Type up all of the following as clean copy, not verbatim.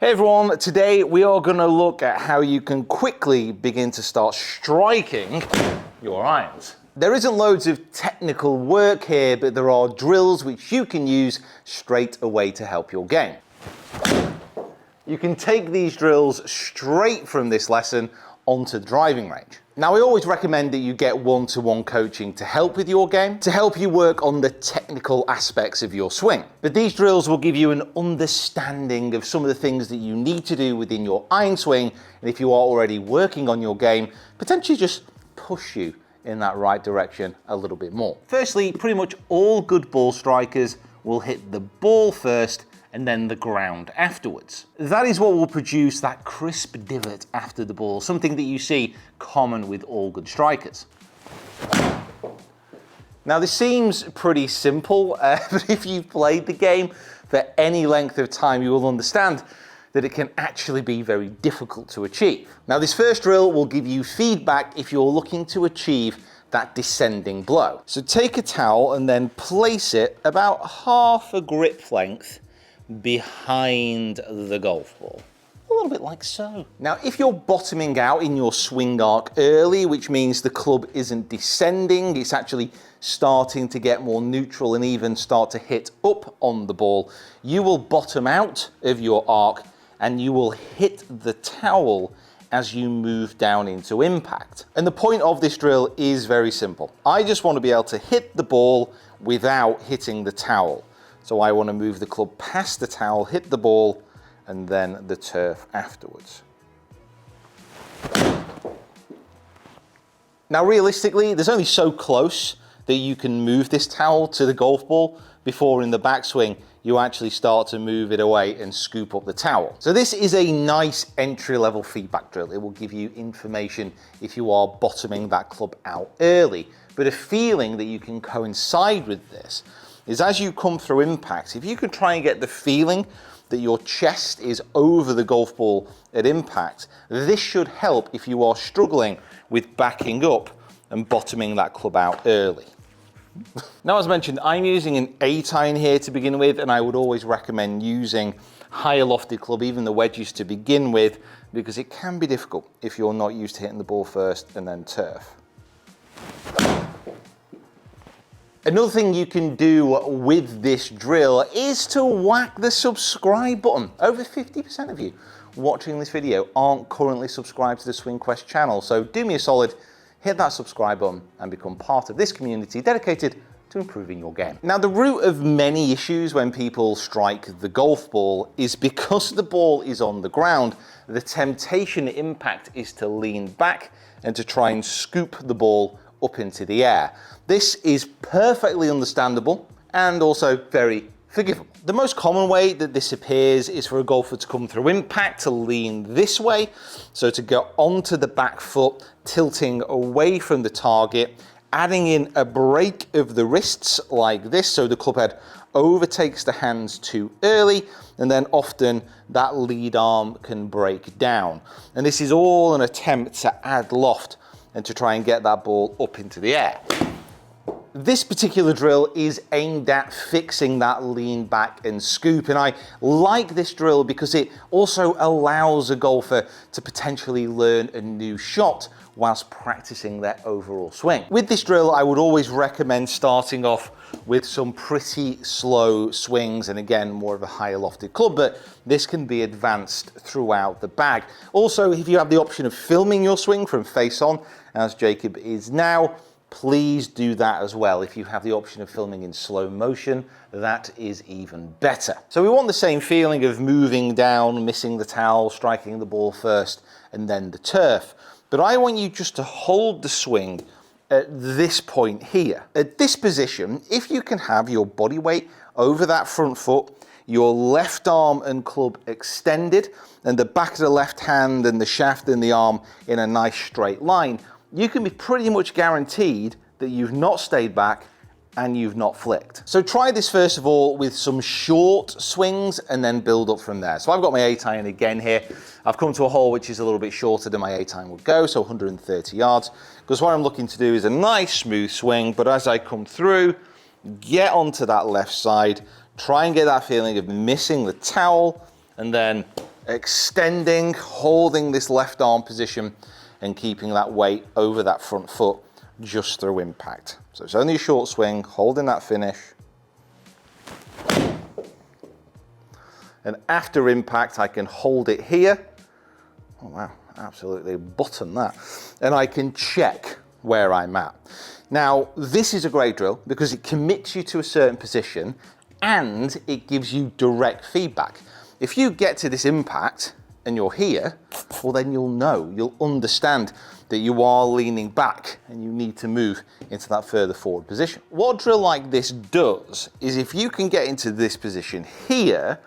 Hey everyone, today we are going to look at how you can quickly begin to start striking your irons. There isn't loads of technical work here, but there are drills which you can use straight away to help your game. You can take these drills straight from this lesson onto the driving range. Now, I always recommend that you get one-to-one coaching to help with your game, to help you work on the technical aspects of your swing. But these drills will give you an understanding of some of the things that you need to do within your iron swing, and if you are already working on your game, potentially just push you in that right direction a little bit more. Firstly, pretty much all good ball strikers will hit the ball first and then the ground afterwards. That is what will produce that crisp divot after the ball, something that you see common with all good strikers. Now, this seems pretty simple, but if you've played the game for any length of time, you will understand that it can actually be very difficult to achieve. Now, this first drill will give you feedback if you're looking to achieve that descending blow. So take a towel and then place it about half a grip length behind the golf ball. A little bit like so. Now, if you're bottoming out in your swing arc early, which means the club isn't descending, it's actually starting to get more neutral and even start to hit up on the ball, you will bottom out of your arc and you will hit the towel as you move down into impact. And the point of this drill is very simple. I just want to be able to hit the ball without hitting the towel. So I want to move the club past the towel, hit the ball, and then the turf afterwards. Now, realistically, there's only so close that you can move this towel to the golf ball before in the backswing you actually start to move it away and scoop up the towel. So this is a nice entry-level feedback drill. It will give you information if you are bottoming that club out early. But a feeling that you can coincide with this is as you come through impact, if you can try and get the feeling that your chest is over the golf ball at impact, this should help if you are struggling with backing up and bottoming that club out early. Now, as mentioned, I'm using an 8-iron here to begin with, and I would always recommend using higher lofted club, even the wedges to begin with, because it can be difficult if you're not used to hitting the ball first and then turf. Another thing you can do with this drill is to whack the subscribe button. Over 50% of you watching this video aren't currently subscribed to the Swing Quest channel, so do me a solid, hit that subscribe button and become part of this community dedicated to improving your game. Now, the root of many issues when people strike the golf ball is because the ball is on the ground, the temptation at impact is to lean back and to try and scoop the ball up into the air. This is perfectly understandable and also very forgivable. The most common way that this appears is for a golfer to come through impact to lean this way, so to go onto the back foot, tilting away from the target, adding in a break of the wrists like this, so the club head overtakes the hands too early, and then often that lead arm can break down. And this is all an attempt to add loft and to try and get that ball up into the air. This particular drill is aimed at fixing that lean back and scoop, and I like this drill because it also allows a golfer to potentially learn a new shot whilst practicing their overall swing. With this drill, I would always recommend starting off with some pretty slow swings, and again, more of a higher lofted club, but this can be advanced throughout the bag. Also, if you have the option of filming your swing from face on, as Jacob is now, please do that as well. If you have the option of filming in slow motion, that is even better. So we want the same feeling of moving down, missing the towel, striking the ball first, and then the turf. But I want you just to hold the swing at this point here. At this position, if you can have your body weight over that front foot, your left arm and club extended, and the back of the left hand and the shaft and the arm in a nice straight line, you can be pretty much guaranteed that you've not stayed back and you've not flicked. So try this first of all with some short swings and then build up from there. So I've got my 8-iron again here. I've come to a hole which is a little bit shorter than my 8-iron would go, so 130 yards, because what I'm looking to do is a nice smooth swing, but as I come through, get onto that left side, try and get that feeling of missing the towel, and then extending, holding this left arm position and keeping that weight over that front foot just through impact. So it's only a short swing, holding that finish. And after impact, I can hold it here. Oh wow, absolutely button that. And I can check where I'm at. Now, this is a great drill because it commits you to a certain position and it gives you direct feedback. If you get to this impact and you're here, well then you'll understand that you are leaning back and you need to move into that further forward position. What a drill like this does is if you can get into this position here,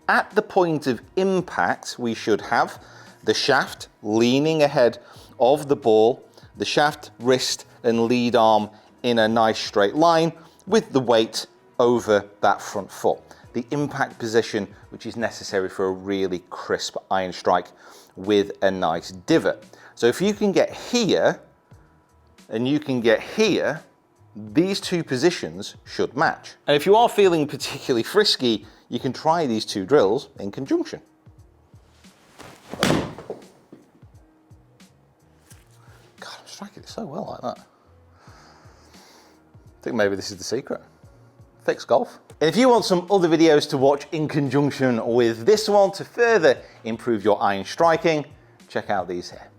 at the point of impact, we should have the shaft leaning ahead of the ball, the shaft, wrist, and lead arm in a nice straight line with the weight over that front foot. The impact position, which is necessary for a really crisp iron strike with a nice divot. So if you can get here and you can get here, these two positions should match. And if you are feeling particularly frisky, you can try these two drills in conjunction. God, I'm striking it so well like that. I think maybe this is the secret. Fix golf. And if you want some other videos to watch in conjunction with this one to further improve your iron striking, check out these here.